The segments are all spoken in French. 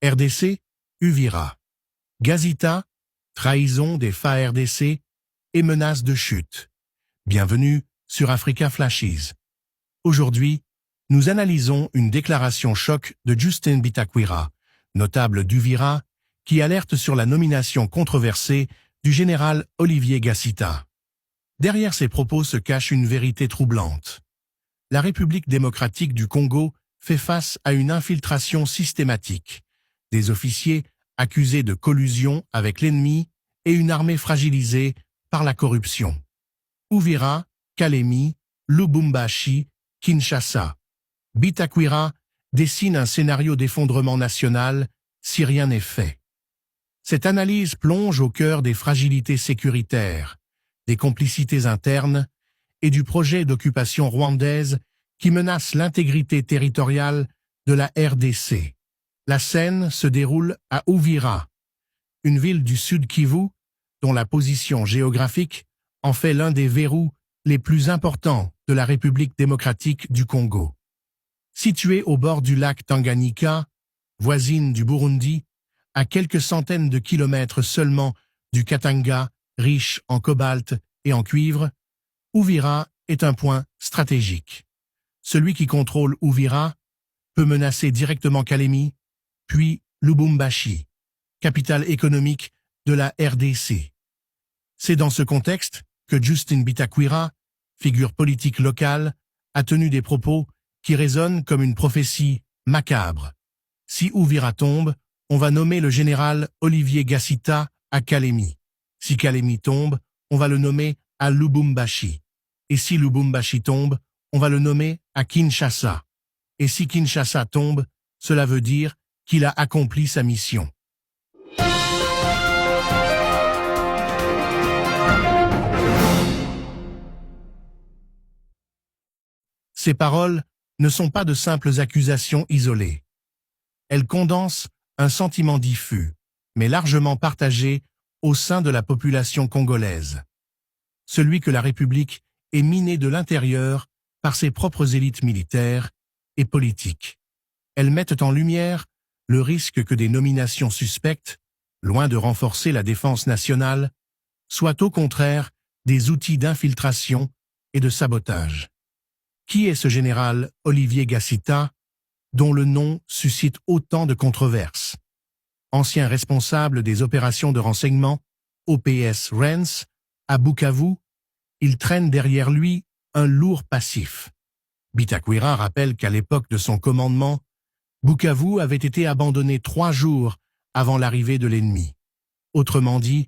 RDC, Uvira. Gazita, trahison des FARDC et menace de chute. Bienvenue sur Africa Flashes. Aujourd'hui, nous analysons une déclaration choc de Justin Bitakwira, notable d'Uvira, qui alerte sur la nomination controversée du général Olivier Gazita. Derrière ces propos se cache une vérité troublante. La République démocratique du Congo fait face à une infiltration systématique, des officiers accusés de collusion avec l'ennemi et une armée fragilisée par la corruption. Uvira, Kalemi, Lubumbashi, Kinshasa. Bitakwira dessine un scénario d'effondrement national si rien n'est fait. Cette analyse plonge au cœur des fragilités sécuritaires, des complicités internes et du projet d'occupation rwandaise qui menace l'intégrité territoriale de la RDC. La scène se déroule à Uvira, une ville du Sud Kivu dont la position géographique en fait l'un des verrous les plus importants de la République démocratique du Congo. Située au bord du lac Tanganyika, voisine du Burundi, à quelques centaines de kilomètres seulement du Katanga, riche en cobalt et en cuivre, Uvira est un point stratégique. Celui qui contrôle Uvira peut menacer directement Kalemi, puis Lubumbashi, capitale économique de la RDC. C'est dans ce contexte que Justin Bitakwira, figure politique locale, a tenu des propos qui résonnent comme une prophétie macabre. Si Uvira tombe, on va nommer le général Olivier Gazita à Kalemi. Si Kalemi tombe, on va le nommer à Lubumbashi. Et si Lubumbashi tombe, on va le nommer à Kinshasa. Et si Kinshasa tombe, cela veut dire qu'il a accompli sa mission. Ces paroles ne sont pas de simples accusations isolées. Elles condensent un sentiment diffus, mais largement partagé au sein de la population congolaise. Celui que la République est minée de l'intérieur par ses propres élites militaires et politiques. Elles mettent en lumière le risque que des nominations suspectes, loin de renforcer la défense nationale, soient au contraire des outils d'infiltration et de sabotage. Qui est ce général Olivier Gazita, dont le nom suscite autant de controverses? Ancien responsable des opérations de renseignement, OPS Rens, à Bukavu, il traîne derrière lui un lourd passif. Bitakwira rappelle qu'à l'époque de son commandement, Bukavu avait été abandonné 3 jours avant l'arrivée de l'ennemi. Autrement dit,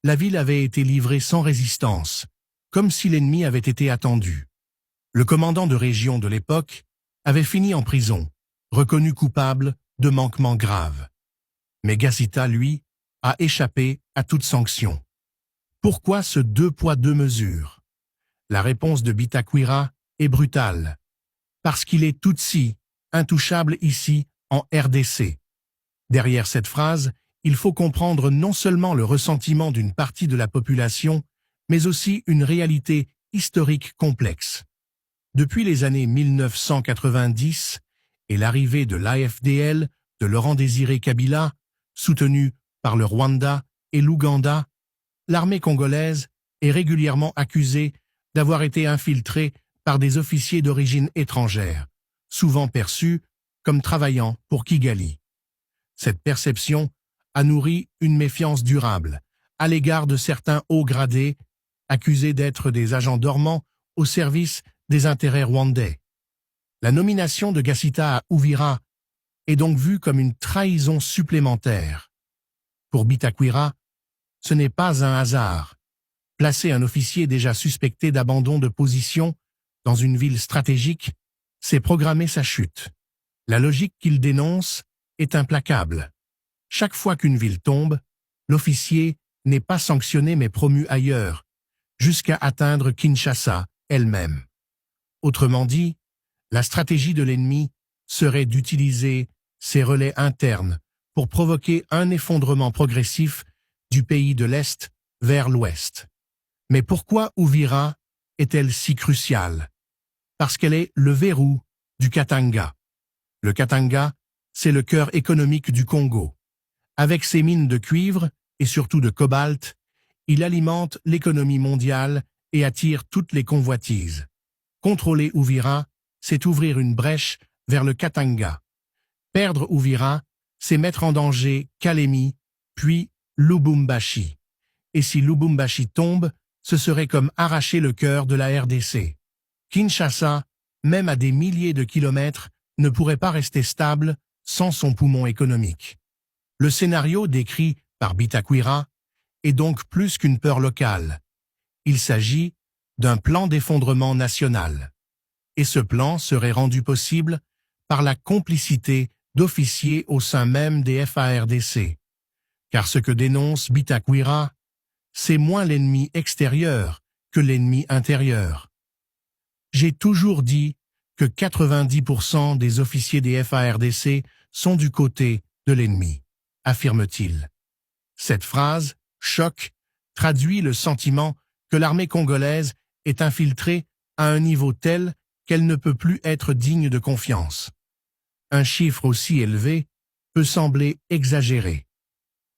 la ville avait été livrée sans résistance, comme si l'ennemi avait été attendu. Le commandant de région de l'époque avait fini en prison, reconnu coupable de manquements graves. Mais Gazita, lui, a échappé à toute sanction. Pourquoi ce 2 poids 2 mesures? La réponse de Bitakwira est brutale. Parce qu'il est Tutsi, intouchable ici, en RDC. Derrière cette phrase, il faut comprendre non seulement le ressentiment d'une partie de la population, mais aussi une réalité historique complexe. Depuis les années 1990 et l'arrivée de l'AFDL de Laurent-Désiré Kabila, soutenu par le Rwanda et l'Ouganda, l'armée congolaise est régulièrement accusée d'avoir été infiltrée par des officiers d'origine étrangère, souvent perçus comme travaillant pour Kigali. Cette perception a nourri une méfiance durable à l'égard de certains hauts gradés accusés d'être des agents dormants au service des intérêts rwandais. La nomination de Gazita à Uvira est donc vue comme une trahison supplémentaire. Pour Bitakwira, ce n'est pas un hasard. Placer un officier déjà suspecté d'abandon de position dans une ville stratégique, c'est programmer sa chute. La logique qu'il dénonce est implacable. Chaque fois qu'une ville tombe, l'officier n'est pas sanctionné mais promu ailleurs, jusqu'à atteindre Kinshasa elle-même. Autrement dit, la stratégie de l'ennemi serait d'utiliser ses relais internes pour provoquer un effondrement progressif du pays de l'Est vers l'Ouest. Mais pourquoi Uvira est-elle si cruciale? Parce qu'elle est le verrou du Katanga. Le Katanga, c'est le cœur économique du Congo. Avec ses mines de cuivre et surtout de cobalt, il alimente l'économie mondiale et attire toutes les convoitises. Contrôler Uvira, c'est ouvrir une brèche vers le Katanga. Perdre Uvira, c'est mettre en danger Kalemi, puis Lubumbashi. Et si Lubumbashi tombe, ce serait comme arracher le cœur de la RDC. Kinshasa, même à des milliers de kilomètres, ne pourrait pas rester stable sans son poumon économique. Le scénario décrit par Bitakwira est donc plus qu'une peur locale. Il s'agit d'un plan d'effondrement national. Et ce plan serait rendu possible par la complicité d'officiers au sein même des FARDC. Car ce que dénonce Bitakwira, c'est moins l'ennemi extérieur que l'ennemi intérieur. J'ai toujours dit que 90% des officiers des FARDC sont du côté de l'ennemi, affirme-t-il. Cette phrase, choc, traduit le sentiment que l'armée congolaise est infiltrée à un niveau tel qu'elle ne peut plus être digne de confiance. Un chiffre aussi élevé peut sembler exagéré.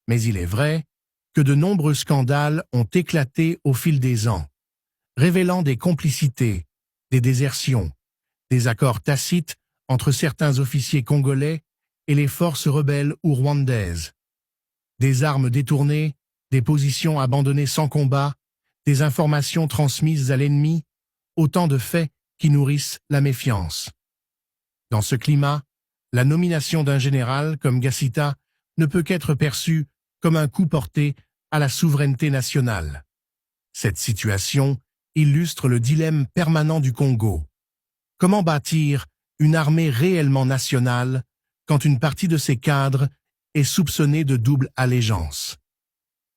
Mais il est vrai que de nombreux scandales ont éclaté au fil des ans, révélant des complicités, des désertions, des accords tacites entre certains officiers congolais et les forces rebelles ou rwandaises, des armes détournées, des positions abandonnées sans combat, des informations transmises à l'ennemi, autant de faits qui nourrissent la méfiance. Dans ce climat, la nomination d'un général comme Gassita ne peut qu'être perçue comme un coup porté à la souveraineté nationale. Cette situation illustre le dilemme permanent du Congo. Comment bâtir une armée réellement nationale quand une partie de ses cadres est soupçonnée de double allégeance?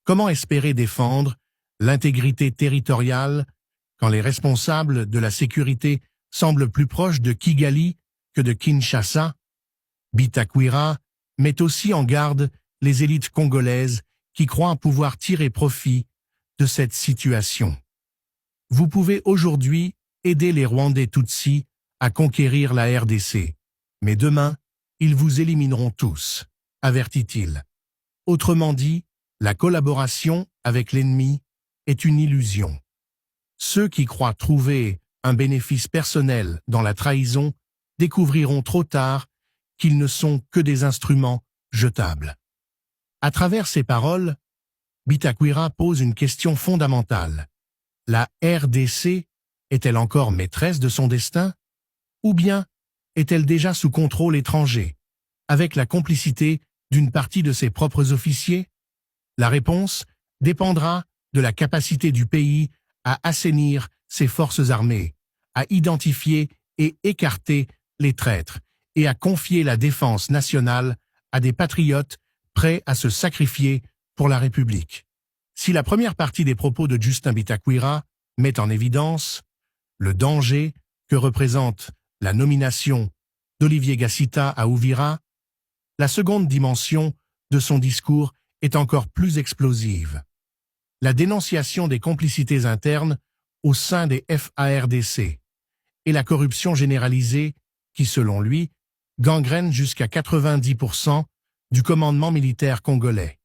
Comment espérer défendre l'intégrité territoriale quand les responsables de la sécurité semblent plus proches de Kigali que de Kinshasa? Bitakwira met aussi en garde les élites congolaises qui croient pouvoir tirer profit de cette situation. Vous pouvez aujourd'hui aider les Rwandais Tutsis à conquérir la RDC, mais demain, ils vous élimineront tous, avertit-il. Autrement dit, la collaboration avec l'ennemi est une illusion. Ceux qui croient trouver un bénéfice personnel dans la trahison découvriront trop tard qu'ils ne sont que des instruments jetables. À travers ces paroles, Bitakwira pose une question fondamentale. La RDC est-elle encore maîtresse de son destin? Ou bien est-elle déjà sous contrôle étranger, avec la complicité d'une partie de ses propres officiers? La réponse dépendra de la capacité du pays à assainir ses forces armées, à identifier et écarter les traîtres et à confier la défense nationale à des patriotes prêts à se sacrifier pour la République. Si la première partie des propos de Justin Bitakwira met en évidence le danger que représente la nomination d'Olivier Gassita à Uvira, la seconde dimension de son discours est encore plus explosive. La dénonciation des complicités internes au sein des FARDC et la corruption généralisée qui, selon lui, gangrène jusqu'à 90% du commandement militaire congolais.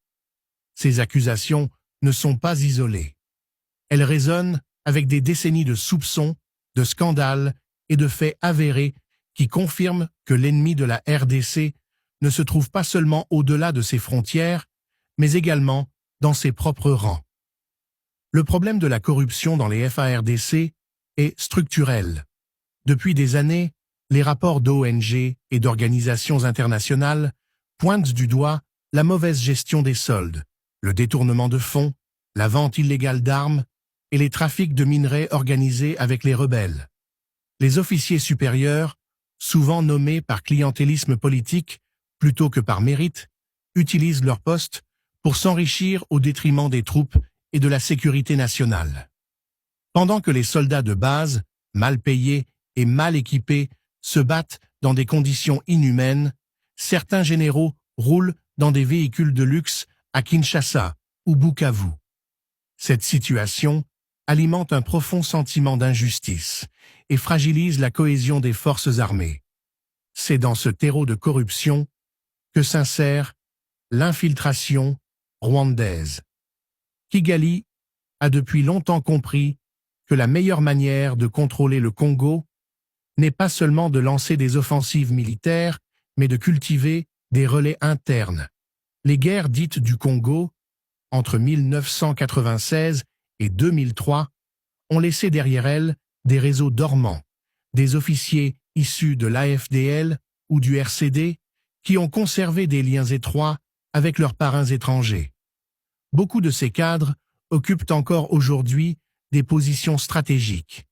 Ces accusations ne sont pas isolées. Elles résonnent avec des décennies de soupçons, de scandales et de faits avérés qui confirment que l'ennemi de la RDC ne se trouve pas seulement au-delà de ses frontières, mais également dans ses propres rangs. Le problème de la corruption dans les FARDC est structurel. Depuis des années, les rapports d'ONG et d'organisations internationales pointent du doigt la mauvaise gestion des soldes, le détournement de fonds, la vente illégale d'armes et les trafics de minerais organisés avec les rebelles. Les officiers supérieurs, souvent nommés par clientélisme politique plutôt que par mérite, utilisent leur poste pour s'enrichir au détriment des troupes et de la sécurité nationale. Pendant que les soldats de base, mal payés et mal équipés, se battent dans des conditions inhumaines, certains généraux roulent dans des véhicules de luxe à Kinshasa ou Bukavu. Cette situation alimente un profond sentiment d'injustice et fragilise la cohésion des forces armées. C'est dans ce terreau de corruption que s'insère l'infiltration rwandaise. Kigali a depuis longtemps compris que la meilleure manière de contrôler le Congo n'est pas seulement de lancer des offensives militaires, mais de cultiver des relais internes. Les guerres dites du Congo, entre 1996 et 2003, ont laissé derrière elles des réseaux dormants, des officiers issus de l'AFDL ou du RCD qui ont conservé des liens étroits avec leurs parrains étrangers. Beaucoup de ces cadres occupent encore aujourd'hui des positions stratégiques.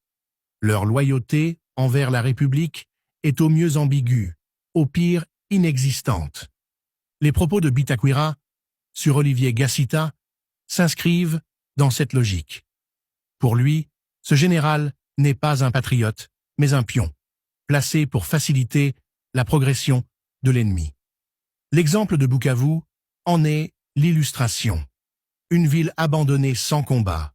Leur loyauté envers la République est au mieux ambiguë, au pire inexistante. Les propos de Bitakwira sur Olivier Gassita s'inscrivent dans cette logique. Pour lui, ce général n'est pas un patriote, mais un pion, placé pour faciliter la progression de l'ennemi. L'exemple de Bukavu en est l'illustration. Une ville abandonnée sans combat,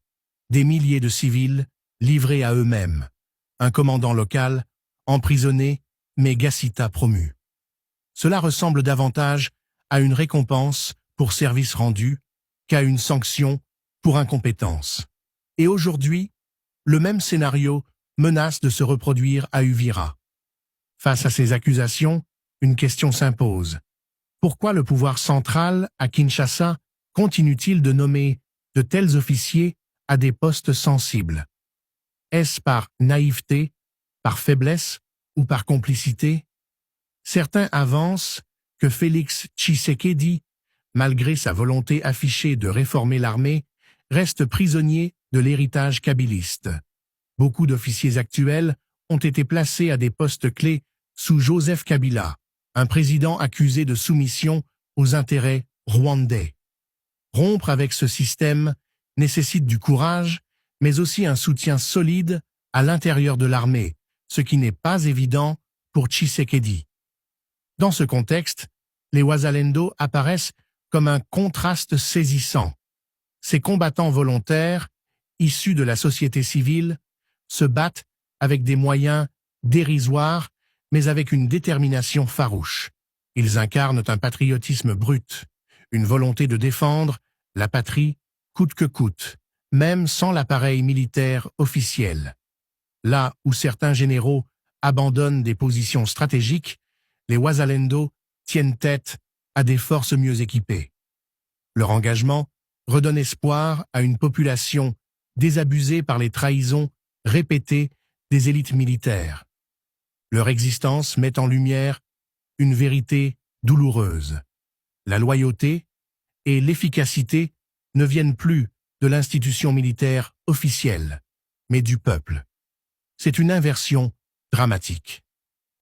des milliers de civils livrés à eux-mêmes, un commandant local emprisonné mais Gassita promu. Cela ressemble davantage à une récompense pour service rendu qu'à une sanction pour incompétence. Et aujourd'hui, le même scénario menace de se reproduire à Uvira. Face à ces accusations, une question s'impose. Pourquoi le pouvoir central, à Kinshasa, continue-t-il de nommer de tels officiers à des postes sensibles? Est-ce par naïveté, par faiblesse ou par complicité? Certains avancent que Félix Tshisekedi, malgré sa volonté affichée de réformer l'armée, reste prisonnier de l'héritage kabyliste. Beaucoup d'officiers actuels ont été placés à des postes clés sous Joseph Kabila, un président accusé de soumission aux intérêts rwandais. Rompre avec ce système nécessite du courage, mais aussi un soutien solide à l'intérieur de l'armée, ce qui n'est pas évident pour Tshisekedi. Dans ce contexte, les Wazalendo apparaissent comme un contraste saisissant. Ces combattants volontaires, issus de la société civile, se battent avec des moyens dérisoires, mais avec une détermination farouche. Ils incarnent un patriotisme brut, une volonté de défendre la patrie coûte que coûte, même sans l'appareil militaire officiel. Là où certains généraux abandonnent des positions stratégiques, les Wazalendo tiennent tête à des forces mieux équipées. Leur engagement redonne espoir à une population désabusée par les trahisons répétées des élites militaires. Leur existence met en lumière une vérité douloureuse. La loyauté et l'efficacité ne viennent plus de l'institution militaire officielle, mais du peuple. C'est une inversion dramatique.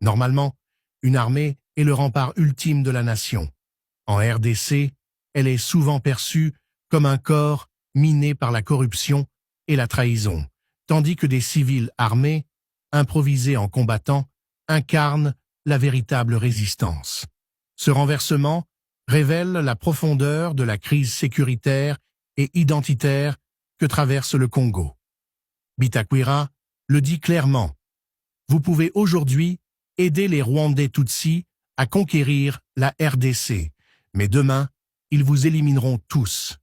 Normalement, une armée est le rempart ultime de la nation. En RDC, elle est souvent perçue comme un corps miné par la corruption et la trahison, tandis que des civils armés, improvisés en combattant, incarnent la véritable résistance. Ce renversement révèle la profondeur de la crise sécuritaire et identitaire que traverse le Congo. Bitakwira le dit clairement. Vous pouvez aujourd'hui aider les Rwandais Tutsis à conquérir la RDC, mais demain, ils vous élimineront tous.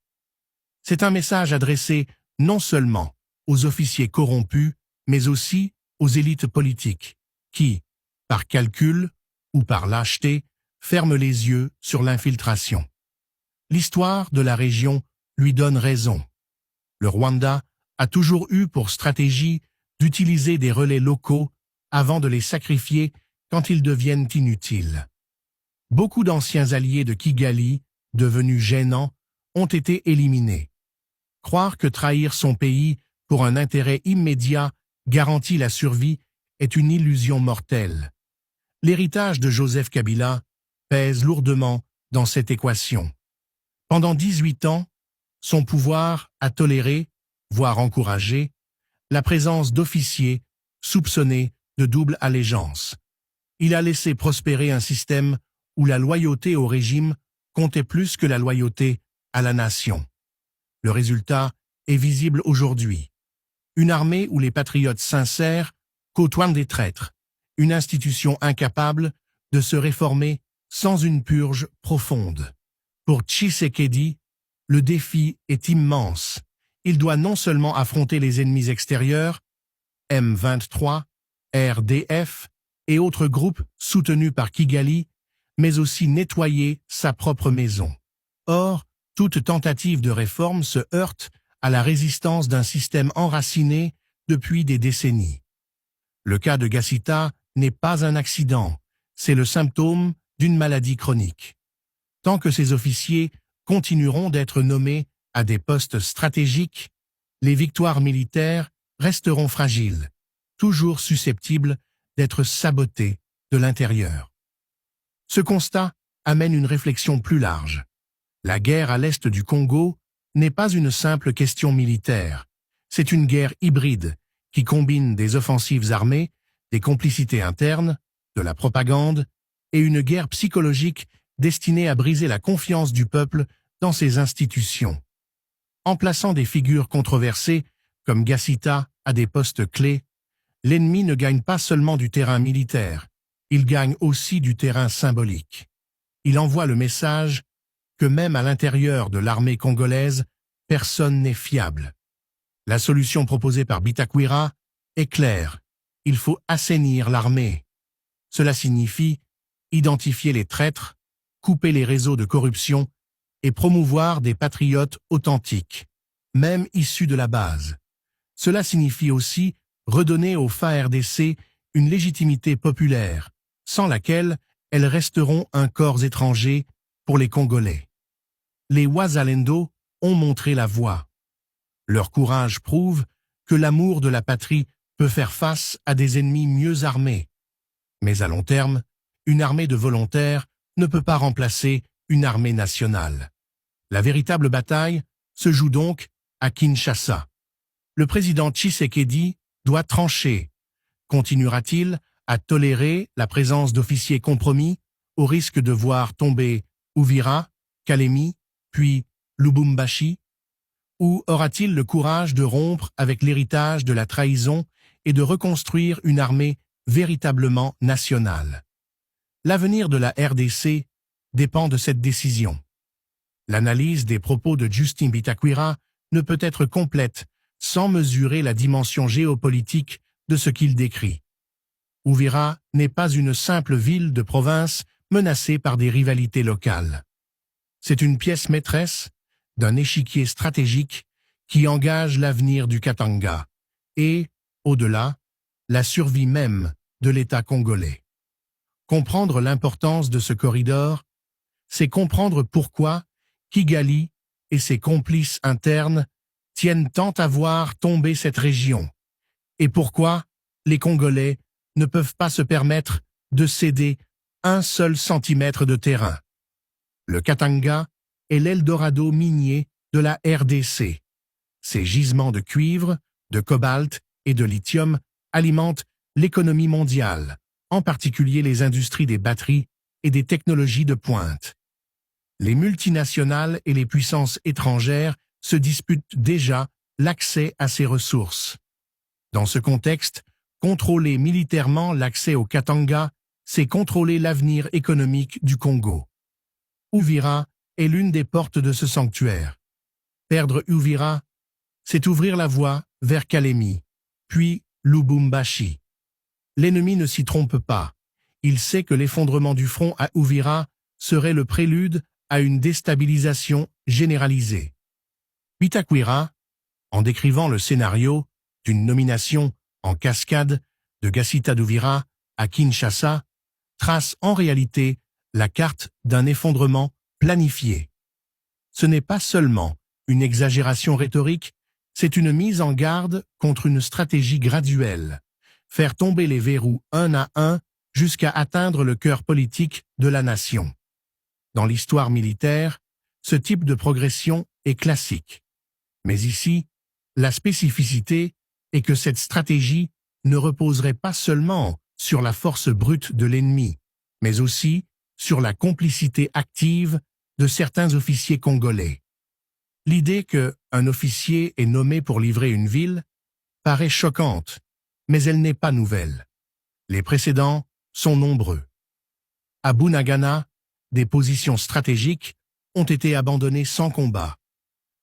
C'est un message adressé non seulement aux officiers corrompus, mais aussi aux élites politiques, qui, par calcul ou par lâcheté, ferment les yeux sur l'infiltration. L'histoire de la région lui donne raison. Le Rwanda a toujours eu pour stratégie d'utiliser des relais locaux avant de les sacrifier quand ils deviennent inutiles. Beaucoup d'anciens alliés de Kigali, devenus gênants, ont été éliminés. Croire que trahir son pays pour un intérêt immédiat garantit la survie est une illusion mortelle. L'héritage de Joseph Kabila pèse lourdement dans cette équation. Pendant 18 ans, son pouvoir a toléré, voire encouragé, la présence d'officiers soupçonnés de double allégeance. Il a laissé prospérer un système où la loyauté au régime comptait plus que la loyauté à la nation. Le résultat est visible aujourd'hui. Une armée où les patriotes sincères côtoient des traîtres, une institution incapable de se réformer sans une purge profonde. Pour Tshisekedi, le défi est immense. Il doit non seulement affronter les ennemis extérieurs, M23, RDF et autres groupes soutenus par Kigali, mais aussi nettoyer sa propre maison. Or, toute tentative de réforme se heurte à la résistance d'un système enraciné depuis des décennies. Le cas de Gassita n'est pas un accident, c'est le symptôme d'une maladie chronique. Tant que ces officiers continueront d'être nommés à des postes stratégiques, les victoires militaires resteront fragiles, toujours susceptibles d'être sabotées de l'intérieur. Ce constat amène une réflexion plus large. La guerre à l'est du Congo n'est pas une simple question militaire, c'est une guerre hybride qui combine des offensives armées, des complicités internes, de la propagande et une guerre psychologique destinée à briser la confiance du peuple dans ses institutions. En plaçant des figures controversées comme Gassita à des postes clés, l'ennemi ne gagne pas seulement du terrain militaire, il gagne aussi du terrain symbolique. Il envoie le message que même à l'intérieur de l'armée congolaise, personne n'est fiable. La solution proposée par Bitakwira est claire. Il faut assainir l'armée. Cela signifie identifier les traîtres, couper les réseaux de corruption et promouvoir des patriotes authentiques, même issus de la base. Cela signifie aussi redonner aux FARDC une légitimité populaire, sans laquelle elles resteront un corps étranger pour les Congolais. Les Wazalendo ont montré la voie. Leur courage prouve que l'amour de la patrie peut faire face à des ennemis mieux armés. Mais à long terme, une armée de volontaires ne peut pas remplacer une armée nationale. La véritable bataille se joue donc à Kinshasa. Le président Tshisekedi doit trancher. Continuera-t-il à tolérer la présence d'officiers compromis au risque de voir tomber Uvira, Kalemi, puis Lubumbashi? Ou aura-t-il le courage de rompre avec l'héritage de la trahison et de reconstruire une armée véritablement nationale? L'avenir de la RDC dépend de cette décision. L'analyse des propos de Justin Bitakwira ne peut être complète sans mesurer la dimension géopolitique de ce qu'il décrit. Uvira n'est pas une simple ville de province menacée par des rivalités locales. C'est une pièce maîtresse d'un échiquier stratégique qui engage l'avenir du Katanga et, au-delà, la survie même de l'État congolais. Comprendre l'importance de ce corridor, c'est comprendre pourquoi Kigali et ses complices internes tiennent tant à voir tomber cette région, et pourquoi les Congolais ne peuvent pas se permettre de céder un seul centimètre de terrain. Le Katanga est l'Eldorado minier de la RDC. Ces gisements de cuivre, de cobalt et de lithium alimentent l'économie mondiale, en particulier les industries des batteries et des technologies de pointe. Les multinationales et les puissances étrangères se disputent déjà l'accès à ces ressources. Dans ce contexte, contrôler militairement l'accès au Katanga, c'est contrôler l'avenir économique du Congo. Uvira est l'une des portes de ce sanctuaire. Perdre Uvira, c'est ouvrir la voie vers Kalemi, puis Lubumbashi. L'ennemi ne s'y trompe pas. Il sait que l'effondrement du front à Uvira serait le prélude à une déstabilisation généralisée. Bitakwira, en décrivant le scénario d'une nomination en cascade de Gassita d'Uvira à Kinshasa, trace en réalité la carte d'un effondrement planifié. Ce n'est pas seulement une exagération rhétorique, c'est une mise en garde contre une stratégie graduelle, faire tomber les verrous un à un jusqu'à atteindre le cœur politique de la nation. Dans l'histoire militaire, ce type de progression est classique. Mais ici, la spécificité est que cette stratégie ne reposerait pas seulement sur la force brute de l'ennemi, mais aussi sur la complicité active de certains officiers congolais. L'idée qu'un officier est nommé pour livrer une ville paraît choquante, mais elle n'est pas nouvelle. Les précédents sont nombreux. À Bunagana, des positions stratégiques ont été abandonnées sans combat,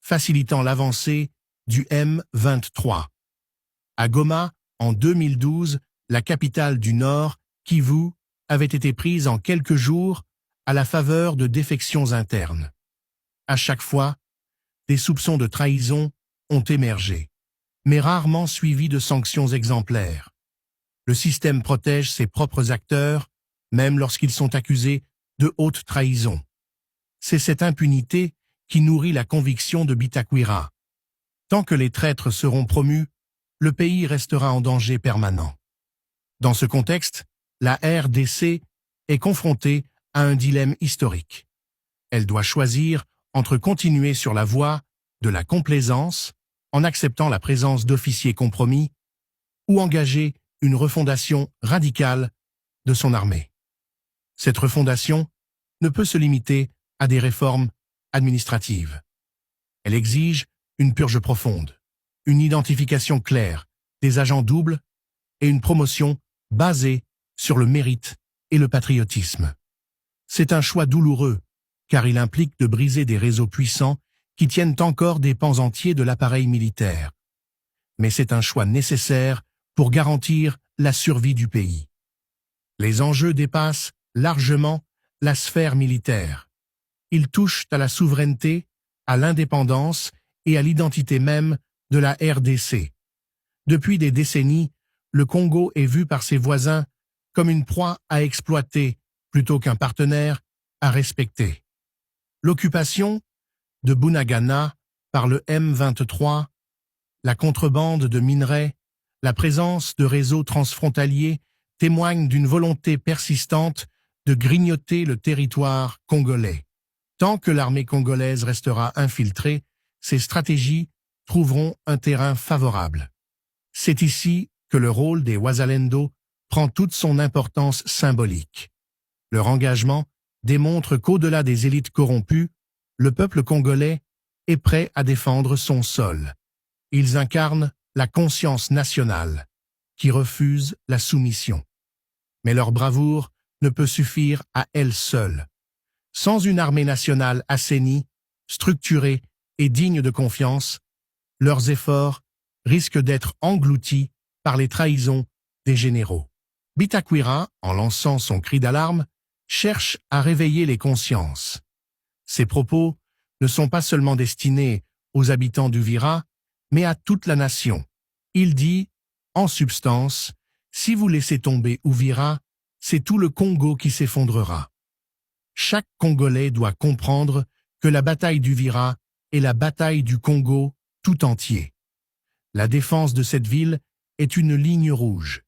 facilitant l'avancée du M23. À Goma, en 2012, la capitale du Nord, Kivu, avait été prise en quelques jours à la faveur de défections internes. À chaque fois, des soupçons de trahison ont émergé, mais rarement suivis de sanctions exemplaires. Le système protège ses propres acteurs, même lorsqu'ils sont accusés de haute trahison. C'est cette impunité qui nourrit la conviction de Bitakwira. Tant que les traîtres seront promus, le pays restera en danger permanent. Dans ce contexte, la RDC est confrontée à un dilemme historique. Elle doit choisir entre continuer sur la voie de la complaisance en acceptant la présence d'officiers compromis ou engager une refondation radicale de son armée. Cette refondation ne peut se limiter à des réformes administratives. Elle exige une purge profonde, une identification claire des agents doubles et une promotion basée sur le mérite et le patriotisme. C'est un choix douloureux, car il implique de briser des réseaux puissants qui tiennent encore des pans entiers de l'appareil militaire. Mais c'est un choix nécessaire pour garantir la survie du pays. Les enjeux dépassent largement la sphère militaire. Ils touchent à la souveraineté, à l'indépendance et à l'identité même de la RDC. Depuis des décennies, le Congo est vu par ses voisins comme une proie à exploiter plutôt qu'un partenaire à respecter. L'occupation de Bunagana par le M23, la contrebande de minerais, la présence de réseaux transfrontaliers témoignent d'une volonté persistante de grignoter le territoire congolais. Tant que l'armée congolaise restera infiltrée, ces stratégies trouveront un terrain favorable. C'est ici que le rôle des Wazalendo prend toute son importance symbolique. Leur engagement démontre qu'au-delà des élites corrompues, le peuple congolais est prêt à défendre son sol. Ils incarnent la conscience nationale, qui refuse la soumission. Mais leur bravoure ne peut suffire à elle seule. Sans une armée nationale assainie, structurée et digne de confiance, leurs efforts risquent d'être engloutis par les trahisons des généraux. Bitakwira, en lançant son cri d'alarme, cherche à réveiller les consciences. Ses propos ne sont pas seulement destinés aux habitants d'Uvira, mais à toute la nation. Il dit, en substance, si vous laissez tomber Uvira, c'est tout le Congo qui s'effondrera. Chaque Congolais doit comprendre que la bataille d'Uvira est la bataille du Congo tout entier. La défense de cette ville est une ligne rouge,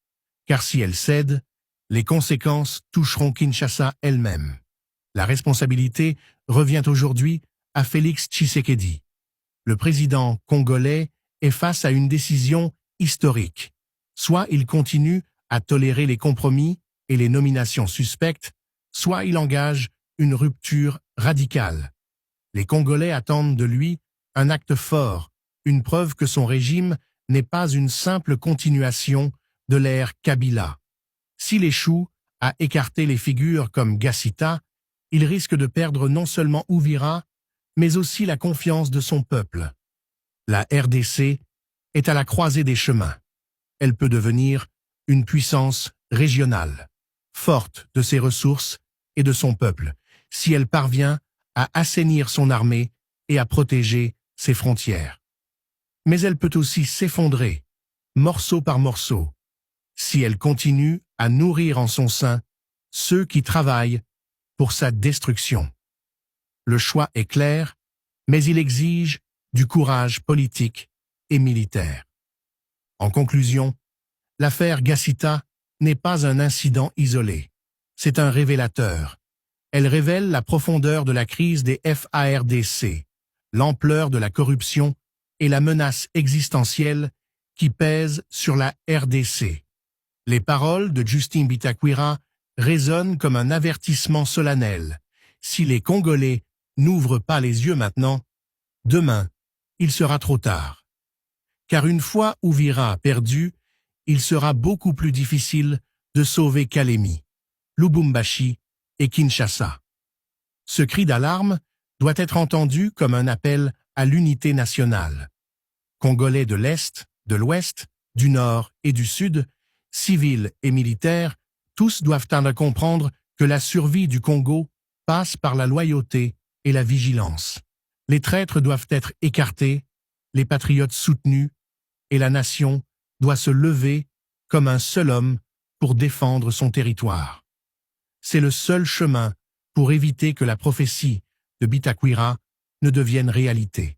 car si elle cède, les conséquences toucheront Kinshasa elle-même. La responsabilité revient aujourd'hui à Félix Tshisekedi. Le président congolais est face à une décision historique. Soit il continue à tolérer les compromis et les nominations suspectes, soit il engage une rupture radicale. Les Congolais attendent de lui un acte fort, une preuve que son régime n'est pas une simple continuation de l'ère Kabila. S'il échoue à écarter les figures comme Gassita, il risque de perdre non seulement Uvira, mais aussi la confiance de son peuple. La RDC est à la croisée des chemins. Elle peut devenir une puissance régionale, forte de ses ressources et de son peuple, si elle parvient à assainir son armée et à protéger ses frontières. Mais elle peut aussi s'effondrer, morceau par morceau, si elle continue à nourrir en son sein ceux qui travaillent pour sa destruction. Le choix est clair, mais il exige du courage politique et militaire. En conclusion, l'affaire Gassita n'est pas un incident isolé. C'est un révélateur. Elle révèle la profondeur de la crise des FARDC, l'ampleur de la corruption et la menace existentielle qui pèse sur la RDC. Les paroles de Justin Bitakwira résonnent comme un avertissement solennel. Si les Congolais n'ouvrent pas les yeux maintenant, demain, il sera trop tard. Car une fois Uvira perdu, il sera beaucoup plus difficile de sauver Kalemi, Lubumbashi et Kinshasa. Ce cri d'alarme doit être entendu comme un appel à l'unité nationale. Congolais de l'Est, de l'Ouest, du Nord et du Sud, civils et militaires, tous doivent en comprendre que la survie du Congo passe par la loyauté et la vigilance. Les traîtres doivent être écartés, les patriotes soutenus, et la nation doit se lever comme un seul homme pour défendre son territoire. C'est le seul chemin pour éviter que la prophétie de Bitakwira ne devienne réalité.